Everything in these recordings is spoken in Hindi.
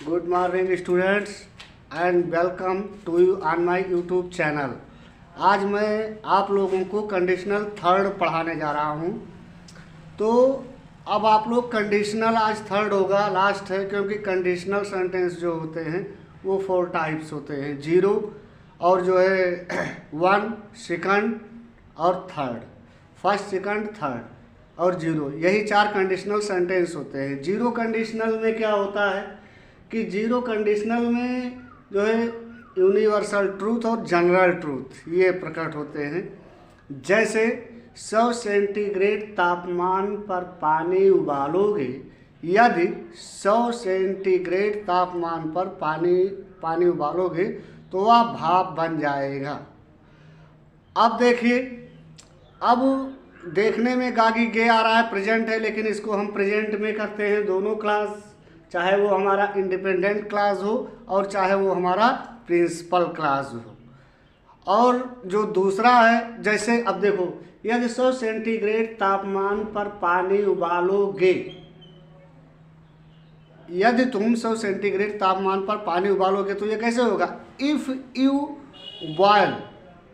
Good morning students and welcome to you on my YouTube channel. आज मैं आप लोगों को कंडीशनल थर्ड पढ़ाने जा रहा हूँ। तो अब आप लोग कंडीशनल आज थर्ड होगा, लास्ट है, क्योंकि कंडीशनल सेंटेंस जो होते हैं वो 4 टाइप्स होते हैं, जीरो और जो है 1, सेकंड और थर्ड, फर्स्ट सेकंड थर्ड और जीरो, यही 4 कंडीशनल सेंटेंस होते हैं। जीरो कंडीशनल में क्या होता है कि जीरो कंडीशनल में जो है यूनिवर्सल ट्रूथ और जनरल ट्रूथ ये प्रकट होते हैं। जैसे 100 सेंटीग्रेड तापमान पर पानी उबालोगे, यदि 100 सेंटीग्रेड तापमान पर पानी उबालोगे तो वह भाप बन जाएगा। अब देखिए, अब देखने में गागी गे आ रहा है, प्रेजेंट है, लेकिन इसको हम प्रेजेंट में करते हैं दोनों क्लास, चाहे वो हमारा इंडिपेंडेंट क्लास हो और चाहे वो हमारा प्रिंसिपल क्लास हो। और जो दूसरा है, जैसे अब देखो, यदि 100 सेंटीग्रेड तापमान पर पानी उबालोगे, यदि तुम 100 सेंटीग्रेड तापमान पर पानी उबालोगे तो ये कैसे होगा? इफ़ यू बॉयल,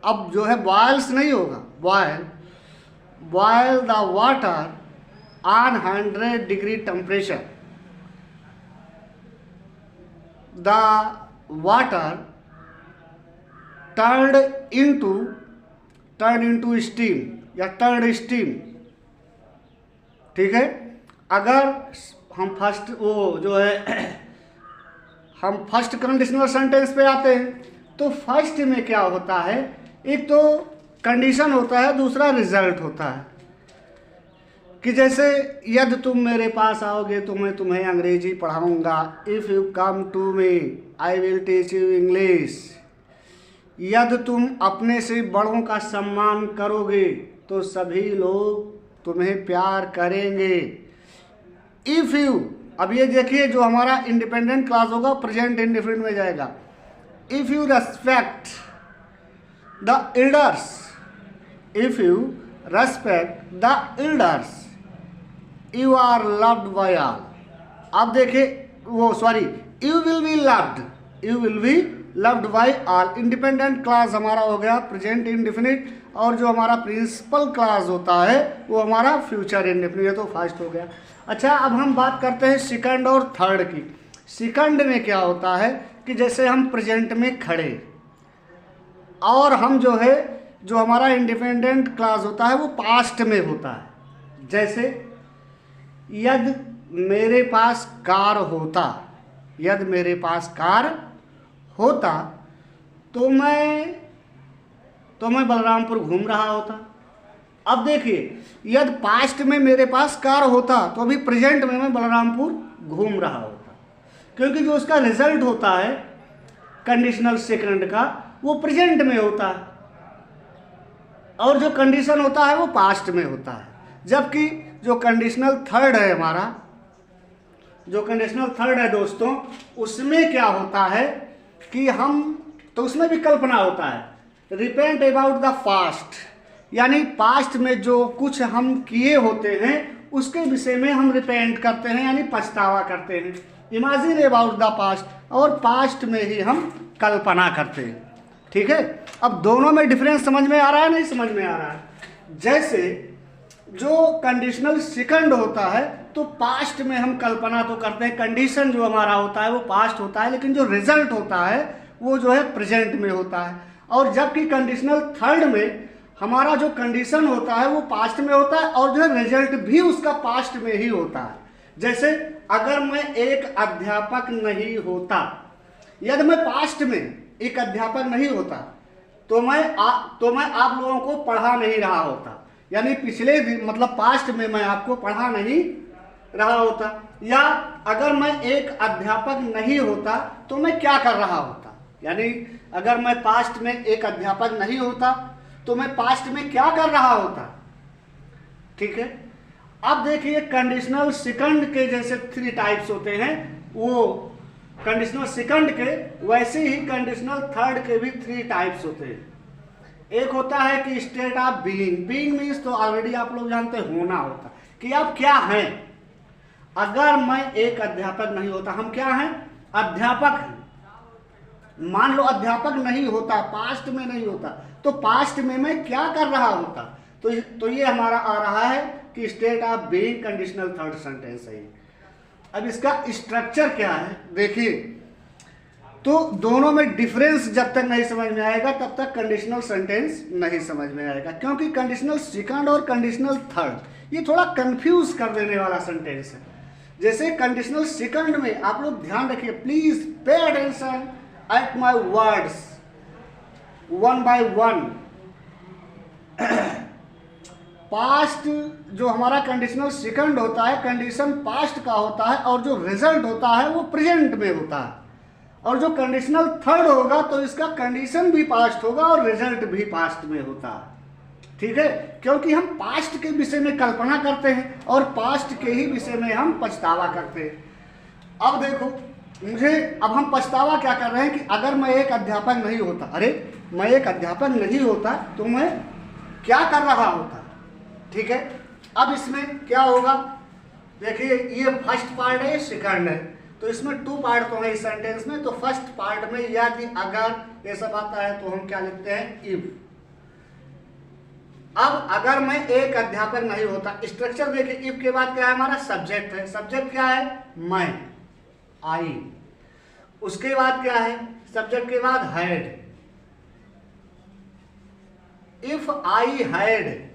अब जो है बॉयल्स नहीं होगा, boil the water on 100 degree temperature, the water turned into steam या turned steam, ठीक है। अगर हम फर्स्ट वो जो है हम फर्स्ट कंडीशनल सेंटेंस पे आते हैं, तो फर्स्ट में क्या होता है, एक तो कंडीशन होता है, दूसरा रिजल्ट होता है। कि जैसे यदि तुम मेरे पास आओगे तो मैं तुम्हें अंग्रेजी पढ़ाऊंगा। If you come to me I will teach you English. यदि तुम अपने से बड़ों का सम्मान करोगे तो सभी लोग तुम्हें प्यार करेंगे। इफ़ यू, अब ये देखिए जो हमारा इंडिपेंडेंट क्लास होगा प्रेजेंट इंडिफिनिट में जाएगा। If you respect the elders, if you respect the elders you are loved by all. अब देखिए वो sorry, you will be loved by all. Independent class हमारा हो गया प्रेजेंट इंडिफिनिट, और जो हमारा प्रिंसिपल क्लास होता है वो हमारा फ्यूचर इंडिफिनिट, तो फर्स्ट हो गया। अच्छा, अब हम बात करते हैं सेकंड और थर्ड की। सेकंड में क्या होता है कि जैसे हम प्रेजेंट में खड़े और हम जो है जो हमारा इंडिपेंडेंट क्लास होता है वो पास्ट में होता है। जैसे यदि मेरे पास कार होता, यदि मेरे पास कार होता तो मैं बलरामपुर घूम रहा होता। अब देखिए, यदि पास्ट में मेरे पास कार होता तो अभी प्रेजेंट में मैं बलरामपुर घूम रहा होता, क्योंकि जो उसका रिजल्ट होता है कंडीशनल सेकंड का वो प्रेजेंट में होता है और जो कंडीशन होता है वो पास्ट में होता है। जबकि जो कंडीशनल थर्ड है हमारा, जो कंडीशनल थर्ड है दोस्तों, उसमें क्या होता है कि हम तो उसमें भी कल्पना होता है, रिपेंट अबाउट द पास्ट, यानी पास्ट में जो कुछ हम किए होते हैं उसके विषय में हम रिपेंट करते हैं, यानी पछतावा करते हैं। इमेजिन अबाउट द पास्ट, और पास्ट में ही हम कल्पना करते हैं, ठीक है। अब दोनों में डिफरेंस समझ में आ रहा है, नहीं समझ में आ रहा है? जैसे जो कंडीशनल सेकंड होता है तो पास्ट में हम कल्पना तो करते हैं, कंडीशन जो हमारा होता है वो पास्ट होता है, लेकिन जो रिजल्ट होता है वो जो है प्रेजेंट में होता है। और जबकि कंडीशनल थर्ड में हमारा जो कंडीशन होता है वो पास्ट में होता है और जो है रिजल्ट भी उसका पास्ट में ही होता है। जैसे अगर मैं एक अध्यापक नहीं होता, यदि मैं पास्ट में एक अध्यापक नहीं होता तो मैं आप लोगों को पढ़ा नहीं रहा होता, यानी पिछले दिन मतलब पास्ट में मैं आपको पढ़ा नहीं रहा होता। या अगर मैं एक अध्यापक नहीं होता तो मैं क्या कर रहा होता, यानी अगर मैं पास्ट में एक अध्यापक नहीं होता तो मैं पास्ट में क्या कर रहा होता, ठीक है। अब देखिए कंडीशनल सेकंड के जैसे 3 टाइप्स होते हैं, वो कंडीशनल सेकंड के वैसे ही कंडीशनल थर्ड के भी 3 टाइप्स होते हैं। एक होता है कि state of being, being means तो ऑलरेडी आप लोग जानते हैं होना होता, कि आप क्या हैं। अगर मैं एक अध्यापक नहीं होता, हम क्या हैं? अध्यापक है, मान लो अध्यापक नहीं होता, पास्ट में नहीं होता, तो पास्ट में मैं क्या कर रहा होता, तो ये हमारा आ रहा है कि state of being conditional third sentence है। अब इसका स्ट्रक्चर क्या है देखिए, तो दोनों में डिफरेंस जब तक नहीं समझ में आएगा तब तक कंडीशनल सेंटेंस नहीं समझ में आएगा, क्योंकि कंडीशनल सेकंड और कंडीशनल थर्ड ये थोड़ा कंफ्यूज कर देने वाला सेंटेंस है। जैसे कंडीशनल सेकंड में आप लोग ध्यान रखिए, please pay attention at my words one by one. Past जो हमारा कंडीशनल सेकंड होता है, कंडीशन पास्ट का होता है, और जो रिजल्ट होता है वो प्रेजेंट में होता है। और जो कंडीशनल थर्ड होगा तो इसका कंडीशन भी पास्ट होगा और रिजल्ट भी पास्ट में होता है। ठीक है, क्योंकि हम पास्ट के विषय में कल्पना करते हैं और पास्ट के ही विषय में हम पछतावा करते हैं। अब देखो अब हम पछतावा क्या कर रहे हैं कि अगर मैं एक अध्यापक नहीं होता, अरे मैं एक अध्यापक नहीं होता तो मैं क्या कर रहा होता। ठीक है, अब इसमें क्या होगा देखिए, ये फर्स्ट पार्ट है, ये सेकंड है, तो इसमें टू पार्ट तो है इस सेंटेंस में। तो फर्स्ट पार्ट में यदि अगर ये सब आता है तो हम क्या लिखते हैं, इफ। अब अगर मैं एक अध्यापक नहीं होता, स्ट्रक्चर देखिए, इफ के बाद क्या है हमारा सब्जेक्ट है, सब्जेक्ट क्या है मैं, आई। उसके बाद क्या है, सब्जेक्ट के बाद हैड, इफ आई हैड।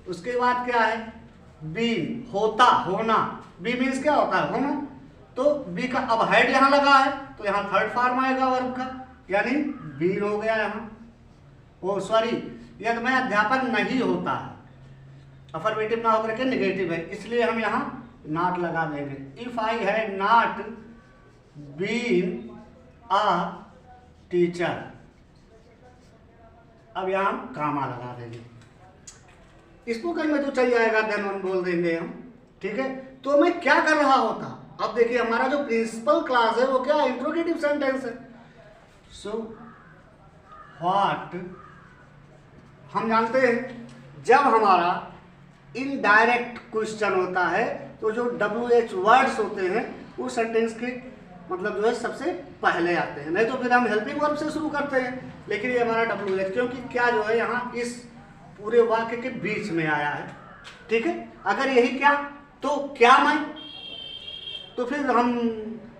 उसके बाद क्या है, बीन, होता, होना। बी मीन्स क्या होता है, होना। तो बी का अब हेड यहां लगा है तो यहां थर्ड फॉर्म आएगा वर्ब का, यानी बीन हो गया यहां। ओ सॉरी, यदि मैं अध्यापक नहीं होता है, अफर्मेटिव ना होकर के नेगेटिव है, इसलिए हम यहां नॉट लगा देंगे। If I had not been a teacher, अब यहां हम कामा लगा देंगे। स्पोकन में तो चल जाएगा, देन ऑन बोल देंगे हम। ठीक है, तो मैं क्या कर रहा होता। अब देखिए हमारा जो प्रिंसिपल क्लास है वो क्या है, इंट्रोगेटिव सेंटेंस है। सो व्हाट, हम जानते हैं जब हमारा इनडायरेक्ट क्वेश्चन होता है तो जो WH वर्ड्स होते हैं वो सेंटेंस के मतलब जो है सबसे पहले आते हैं, नहीं तो फिर हम हेल्पिंग वर्ब से शुरू करते हैं। लेकिन ये हमारा WH, क्योंकि क्या जो है यहाँ इस पूरे वाक्य के बीच में आया है। ठीक है, अगर यही क्या तो क्या मैं, तो फिर हम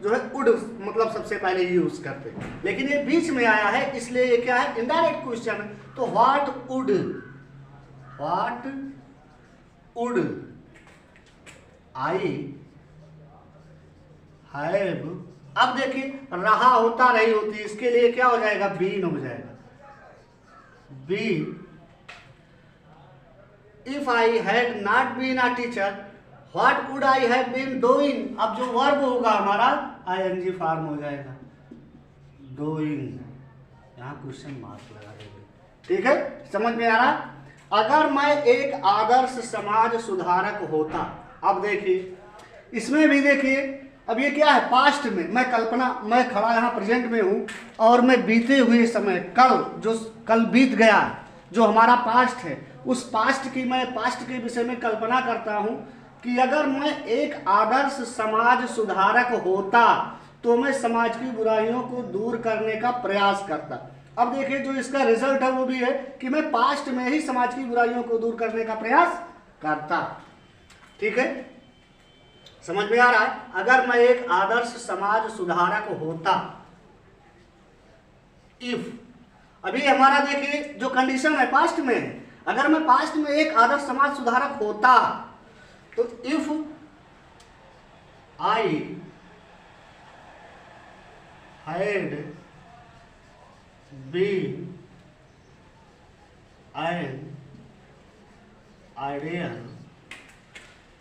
जो है वुड मतलब सबसे पहले यूज करते हैं, लेकिन ये बीच में आया है इसलिए ये क्या है, इनडायरेक्ट क्वेश्चन है। तो व्हाट वुड आई हैव। अब देखिए रहा होता रही होती, इसके लिए क्या हो जाएगा, बीन हो जाएगा, been. If I had not been a teacher what would I have been doing. अब जो वर्ब होगा हमारा ING फॉर्म हो जाएगा, डूइंग, यहाँ क्वेश्चन मार्क लगा देंगे। ठीक है, समझ में आ रहा। अगर मैं एक आदर्श समाज सुधारक होता, अब देखिए इसमें भी देखिए, अब ये क्या है, पास्ट में मैं कल्पना, मैं खड़ा यहाँ प्रेजेंट में हूँ और मैं बीते हुए समय, कल जो कल बीत गया जो हमारा पास्ट है, उस पास्ट की मैं पास्ट के विषय में कल्पना करता हूँ कि अगर मैं एक आदर्श समाज सुधारक होता तो मैं समाज की बुराइयों को दूर करने का प्रयास करता। अब देखिए जो इसका रिजल्ट है वो भी है कि मैं पास्ट में ही समाज की बुराइयों को दूर करने का प्रयास करता। ठीक है, समझ में आ रहा है। अगर मैं एक आदर्श समाज सुधारक होता, इफ, अभी हमारा देखिए जो कंडीशन है पास्ट में है, अगर मैं पास्ट में एक आदर्श समाज सुधारक होता तो if I had been an ideal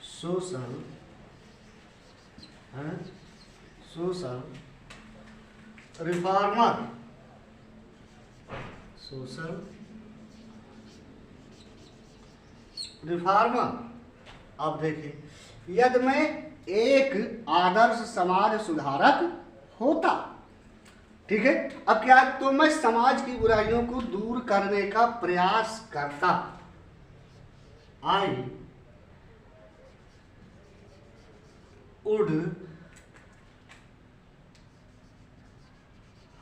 social reformer, social reformer. अब देखिए यदि मैं एक आदर्श समाज सुधारक होता, ठीक है, अब क्या, तो मैं समाज की बुराइयों को दूर करने का प्रयास करता। आई would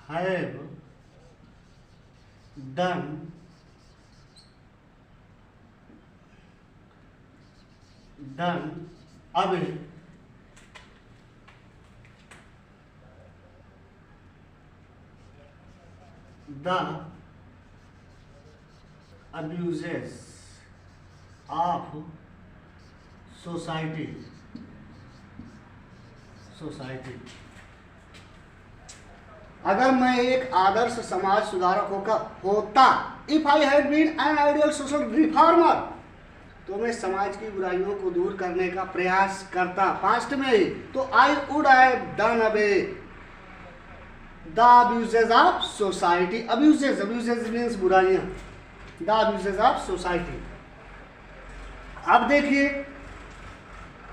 have done away the abuses of society अगर मैं एक आदर्श समाज सुधारक होता, if I had been an ideal social reformer, तो मैं समाज की बुराइयों को दूर करने का प्रयास करता, पास्ट में ही, तो आई would have done away the abuses of society. Abuses means बुराइयां, द अब्यूजेस ऑफ सोसाइटी। अब देखिए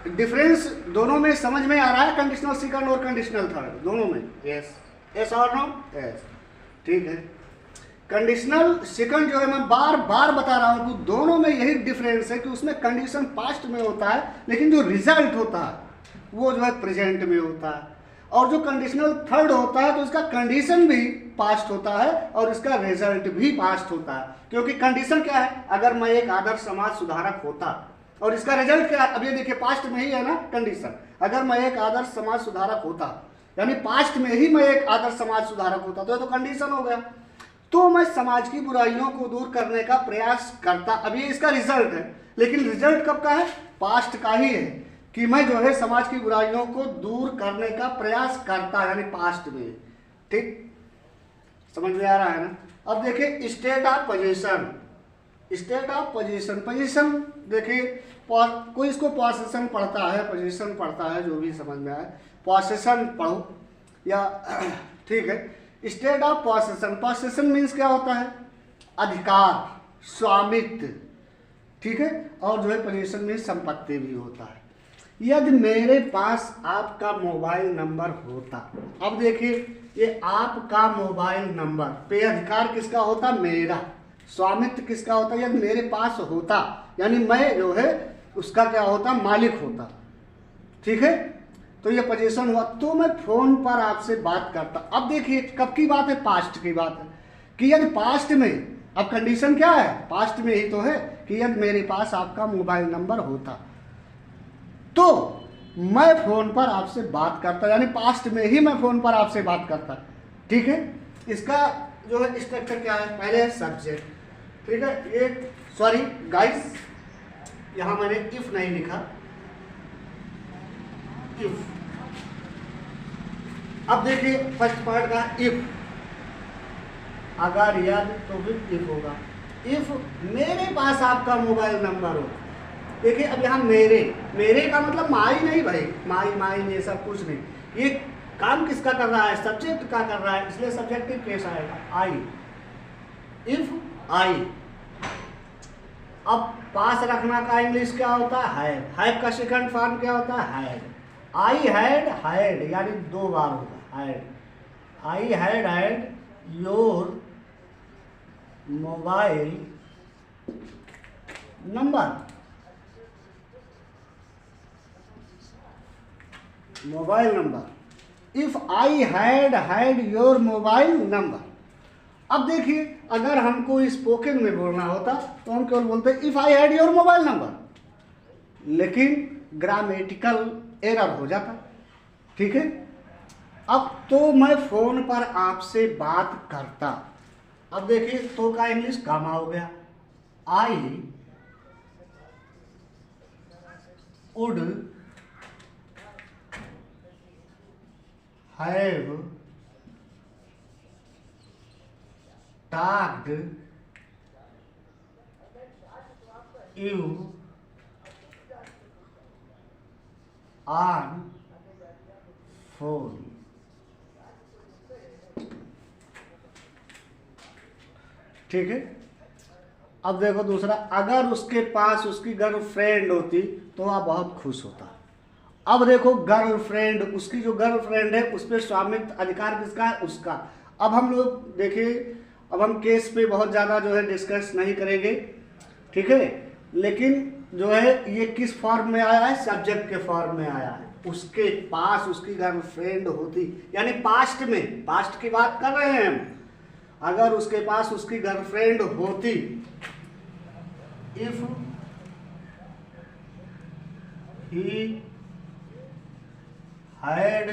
डिफरेंस दोनों में समझ में आ रहा है, कंडीशनल सेकंड और कंडीशनल थर्ड दोनों में। यस, यस और नो? यस, ठीक है। कंडीशनल सेकंड जो है मैं बार बार बता रहा हूं कि दोनों में यही डिफरेंस है कि उसमें कंडीशन पास्ट में होता है, लेकिन जो रिजल्ट होता है वो जो है प्रेजेंट में होता है। और जो कंडीशनल थर्ड होता है तो इसका कंडीशन भी पास्ट होता है और इसका रिजल्ट भी पास्ट होता है। क्योंकि कंडीशन क्या है, अगर मैं एक आदर्श समाज सुधारक होता, और इसका रिजल्ट क्या है, अब ये देखिए पास्ट में ही है ना कंडीशन। अगर मैं एक आदर्श समाज सुधारक होता, यानी पास्ट में ही मैं एक आदर्श समाज सुधारक होता, तो कंडीशन हो गया। तो मैं समाज की बुराइयों को दूर करने का प्रयास करता। अब ये इसका रिजल्ट है, लेकिन रिजल्ट कब का है? पास्ट का ही है कि मैं जो है समाज की बुराइयों को दूर करने का प्रयास करता, यानी पास्ट में। ठीक, समझ में आ रहा है ना? अब देखिए state of position, state of position, position देखिए कोई इसको पोजीशन पढ़ता है, पोजीशन पढ़ता है, जो भी समझ में आए, पोजीशन पढ़ो या ठीक है। State of position, position means क्या होता है? अधिकार, स्वामित्व, ठीक है। और जो है पोजीशन में संपत्ति भी होता है। यदि मेरे पास आपका मोबाइल नंबर होता, अब देखिए ये आपका मोबाइल नंबर पे अधिकार किसका होता? मेरा। स्वामित्व किसका होता? यदि मेरे पास होता, यानी मैं जो है उसका क्या होता? मालिक होता, ठीक है। तो ये पोजीशन हुआ। तो मैं फोन पर आपसे बात करता। अब देखिए कब की बात है? पास्ट की बात है कि यदि पास्ट में, अब कंडीशन क्या है? पास्ट में ही तो है कि यदि मेरे पास आपका मोबाइल नंबर होता तो मैं फोन पर आपसे बात करता, यानी पास्ट में ही मैं फोन पर आपसे बात करता, ठीक है। इसका जो है स्ट्रक्चर क्या है? पहले है सब्जेक्ट, ठीक है। ये सॉरी गाइस, यहां मैंने इफ नहीं लिखा, इफ। अब देखिए फर्स्ट पार्ट का इफ, अगर याद तो फिर इफ होगा। इफ मेरे पास आपका मोबाइल नंबर हो, देखिए अब यहाँ मेरे का मतलब माई नहीं भाई, माई ये सब कुछ नहीं। ये काम किसका कर रहा है? सब्जेक्ट का कर रहा है, इसलिए सब्जेक्टिव केस आएगा आई। इफ आई, अब पास रखना का इंग्लिश क्या होता है? हैव का सेकंड फॉर्म क्या होता है? हैड। आई हैड, हैड यानी दो बार होगा had. I had your mobile number, mobile number. If I had your mobile number. अब देखिए अगर हमको स्पोकन में बोलना होता तो हम केवल बोलते if I had your mobile number, लेकिन ग्रामेटिकल एरर हो जाता, ठीक है। अब तो मैं फोन पर आपसे बात करता। अब देखिए तो का इंग्लिश गामा हो गया। आई would have talked you on phone, ठीक है। अब देखो दूसरा, अगर उसके पास उसकी गर्लफ्रेंड होती तो वह बहुत खुश होता। अब देखो गर्लफ्रेंड, उसकी जो गर्लफ्रेंड है उस पर स्वामित्व अधिकार किसका है? उसका। अब हम लोग देखिए, अब हम केस पे बहुत ज़्यादा जो है डिस्कस नहीं करेंगे, ठीक है। लेकिन जो है ये किस फॉर्म में आया है? सब्जेक्ट के फॉर्म में आया है। उसके पास उसकी गर्लफ्रेंड होती, यानी पास्ट में, पास्ट की बात कर रहे हैं हम, अगर उसके पास उसकी गर्लफ्रेंड होती, if he had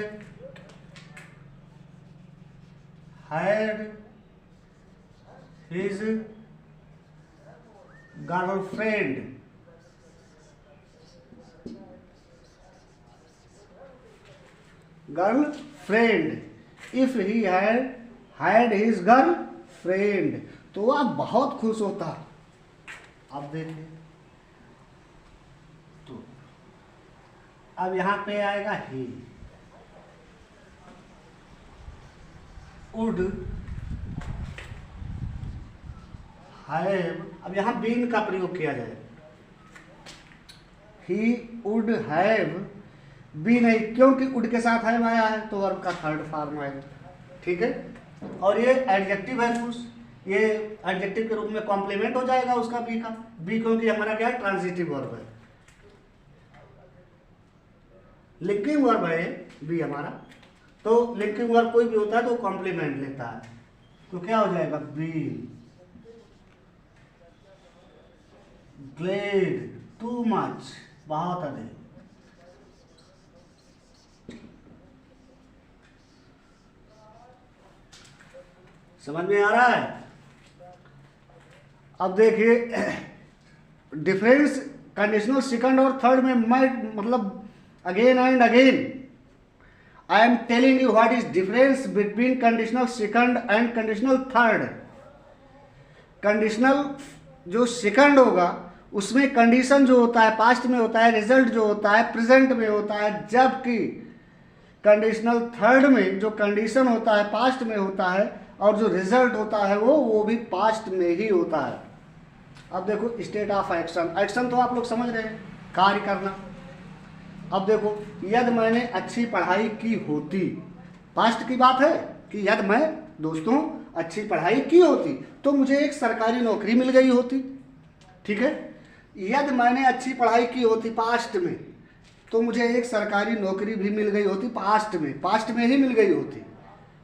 his girlfriend, if he had his girlfriend, तो वह बहुत खुश होता। अब देखिए, तो अब यहां पे आएगा ही वुड हैव, अब यहां बीन का प्रयोग किया जाए, ही वुड हैव बी नहीं, क्योंकि वुड के साथ हैव आया है तो वर्ब का थर्ड फॉर्म आएगा, ठीक है। और ये एडजेक्टिव है खुश, ये एडजेक्टिव के रूप में कॉम्प्लीमेंट हो जाएगा उसका बी का, बी क्योंकि हमारा क्या है, ट्रांजिटिव वर्ब है, लिंकिंग वर्ब है बी हमारा, तो लिंकिंग वर्ब कोई भी होता है तो कॉम्प्लीमेंट लेता है, तो क्या हो जाएगा, बी ग्लेड टू मच, बहुत अधिक। समझ में आ रहा है? अब देखिए डिफरेंस कंडीशनल सेकंड और थर्ड में मैं मतलब again and again I am telling you what is difference between conditional second and conditional third. Conditional जो सेकंड होगा उसमें कंडीशन जो होता है पास्ट में होता है, रिजल्ट जो होता है प्रेजेंट में होता है, जबकि कंडीशनल थर्ड में जो कंडीशन होता है पास्ट में होता है और जो रिजल्ट होता है वो भी पास्ट में ही होता है। अब देखो स्टेट ऑफ एक्शन, एक्शन तो आप लोग समझ रहे हैं, कार्य करना। अब देखो यदि मैंने अच्छी पढ़ाई की होती, पास्ट की बात है कि यदि मैं दोस्तों अच्छी पढ़ाई की होती तो मुझे एक सरकारी नौकरी मिल गई होती, ठीक है। यदि मैंने अच्छी पढ़ाई की होती पास्ट में तो मुझे एक सरकारी नौकरी भी मिल गई होती, पास्ट में ही मिल गई होती,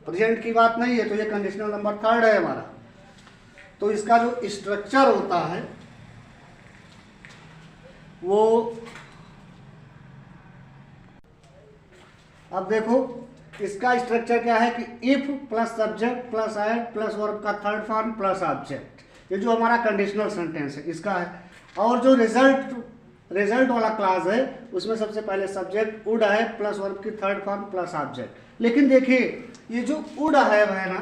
प्रेजेंट की बात नहीं है। तो ये कंडीशनल नंबर थर्ड है हमारा। तो इसका जो स्ट्रक्चर होता है वो, अब देखो इसका स्ट्रक्चर क्या है कि if plus subject plus had plus verb का थर्ड फॉर्म प्लस ऑब्जेक्ट, ये जो हमारा कंडीशनल सेंटेंस है इसका है। और जो रिजल्ट वाला क्लास है उसमें सबसे पहले सब्जेक्ट वुड है प्लस वर्ब की थर्ड फॉर्म प्लस ऑब्जेक्ट। लेकिन देखिए ये जो वुड हैव है ना,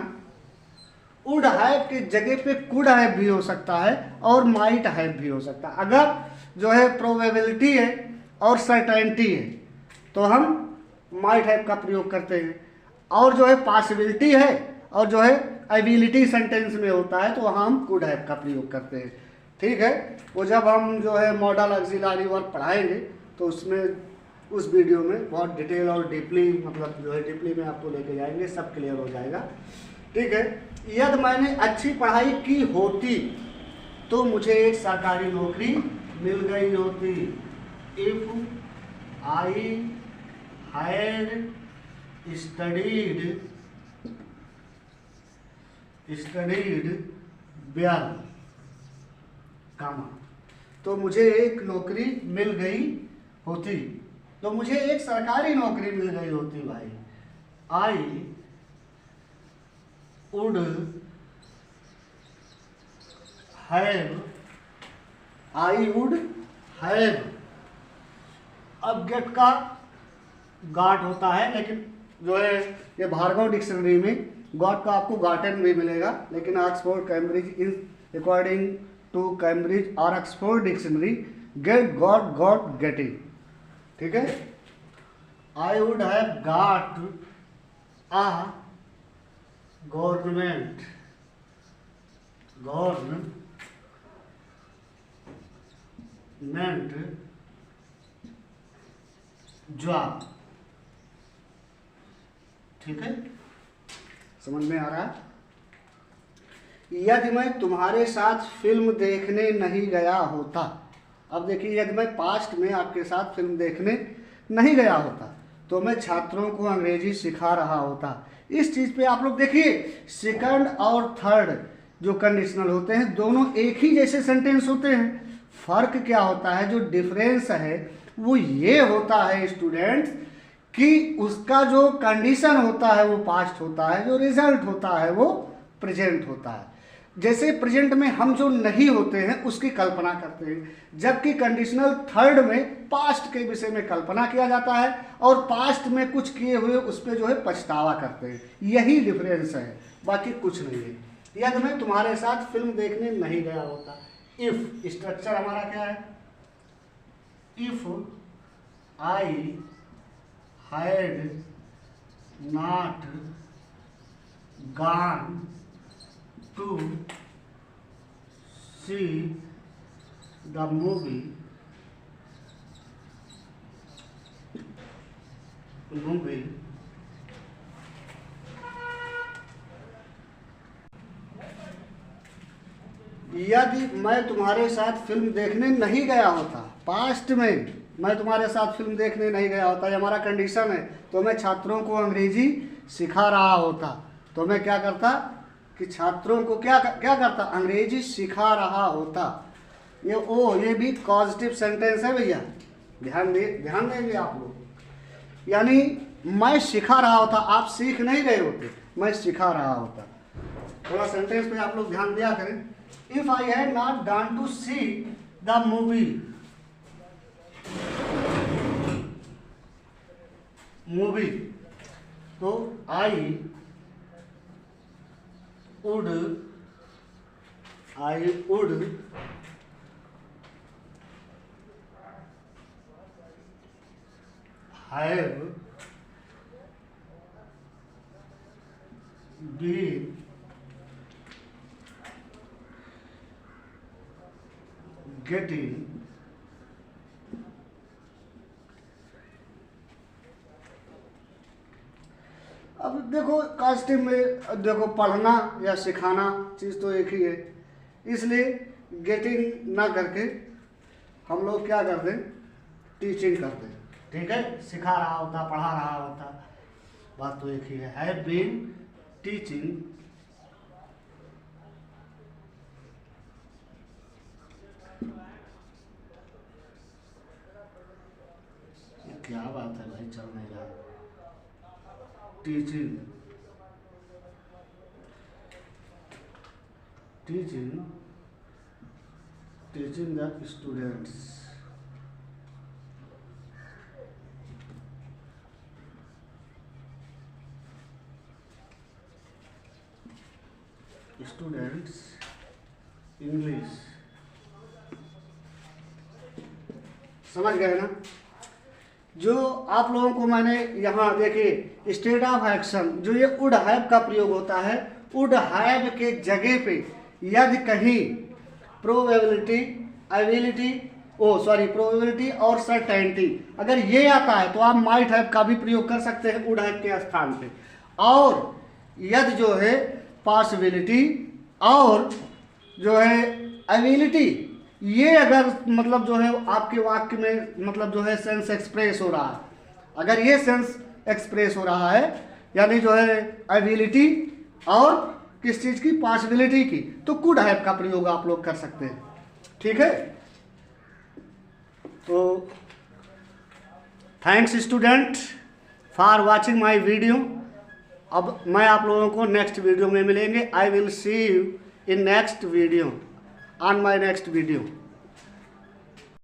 वुड हैव की जगह पे कुड हैव भी हो सकता है और माइट हैव भी हो सकता है। अगर जो है प्रोबेबिलिटी है और सर्टेनिटी है तो हम माइट हैव का प्रयोग करते हैं, और जो है पॉसिबिलिटी है और जो है एबिलिटी सेंटेंस में होता है तो वहाँ हम कुड हैव का प्रयोग करते हैं, ठीक है। वो जब हम जो है मॉडल ऑक्सिलरी वर्ब पढ़ाएंगे तो उसमें उस वीडियो में बहुत डिटेल और डीपली मतलब जो है डीपली में आपको लेके जाएंगे, सब क्लियर हो जाएगा, ठीक है। यदि मैंने अच्छी पढ़ाई की होती तो मुझे एक सरकारी नौकरी मिल गई होती। If I had studied well, comma, तो मुझे एक नौकरी मिल गई होती, तो मुझे एक सरकारी नौकरी मिल गई होती भाई। आई वुड हैव, अब गेट का गाट होता है, लेकिन जो है ये भार्गव डिक्शनरी में गॉट का आपको गार्टन भी मिलेगा, लेकिन Oxford Cambridge is according to Cambridge और Oxford dictionary get got getting, ठीक है। I would have got a government job, ठीक है, समझ में आ रहा है। यदि मैं तुम्हारे साथ फिल्म देखने नहीं गया होता, अब देखिए यदि मैं पास्ट में आपके साथ फिल्म देखने नहीं गया होता तो मैं छात्रों को अंग्रेजी सिखा रहा होता। इस चीज़ पे आप लोग देखिए, सेकंड और थर्ड जो कंडीशनल होते हैं दोनों एक ही जैसे सेंटेंस होते हैं। फर्क क्या होता है, जो डिफरेंस है वो ये होता है स्टूडेंट्स कि उसका जो कंडीशन होता है वो पास्ट होता है, जो रिजल्ट होता है वो प्रेजेंट होता है। जैसे प्रेजेंट में हम जो नहीं होते हैं उसकी कल्पना करते हैं, जबकि कंडीशनल थर्ड में पास्ट के विषय में कल्पना किया जाता है और पास्ट में कुछ किए हुए उस पर जो है पछतावा करते हैं। यही डिफरेंस है, बाकी कुछ नहीं है। यदि मैं तुम्हारे साथ फिल्म देखने नहीं गया होता, इफ स्ट्रक्चर हमारा क्या है, if I had not gone to see the movie यदि मैं तुम्हारे साथ फिल्म देखने नहीं गया होता, पास्ट में मैं तुम्हारे साथ फिल्म देखने नहीं गया होता, ये हमारा कंडीशन है, तो मैं छात्रों को अंग्रेजी सिखा रहा होता। तो मैं क्या करता कि छात्रों को क्या करता, अंग्रेजी सिखा रहा होता। ये भी पॉजिटिव सेंटेंस है भैया, ध्यान देंगे आप लोग। यानी मैं सिखा रहा होता, आप सीख नहीं रहे होते, मैं सिखा रहा होता। थोड़ा सेंटेंस पे आप लोग ध्यान दिया करें। If I had not gone to see the movie तो I would have been getting अब देखो कास्टिंग में देखो पढ़ना या सिखाना चीज़ तो एक ही है, इसलिए गेटिंग ना करके हम लोग क्या करते हैं, टीचिंग करते हैं। ठीक है, सिखा रहा होता, पढ़ा रहा होता, बात तो एक ही है। हैव बीन टीचिंग क्या बात है भाई, चल नहीं रहा। Teaching the students English. समझ गए ना? जो आप लोगों को मैंने यहाँ देखिए स्टेट ऑफ एक्शन, जो ये वुड हैव का प्रयोग होता है, वुड हैव के जगह पे यदि कहीं प्रोबेबिलिटी और सर्टेनिटी अगर ये आता है तो आप माइट हैव का भी प्रयोग कर सकते हैं वुड हैव के स्थान पे। और यदि जो है पॉसिबिलिटी और जो है एबिलिटी, ये अगर मतलब जो है आपके वाक्य में मतलब जो है सेंस एक्सप्रेस हो रहा है, अगर ये सेंस एक्सप्रेस हो रहा है यानी जो है एबिलिटी और किस चीज़ की, पॉसिबिलिटी की, तो कुड हैव का प्रयोग आप लोग कर सकते हैं। ठीक है, तो thanks student for watching my video. अब मैं आप लोगों को नेक्स्ट वीडियो में मिलेंगे। I will see you in next video, on my next video.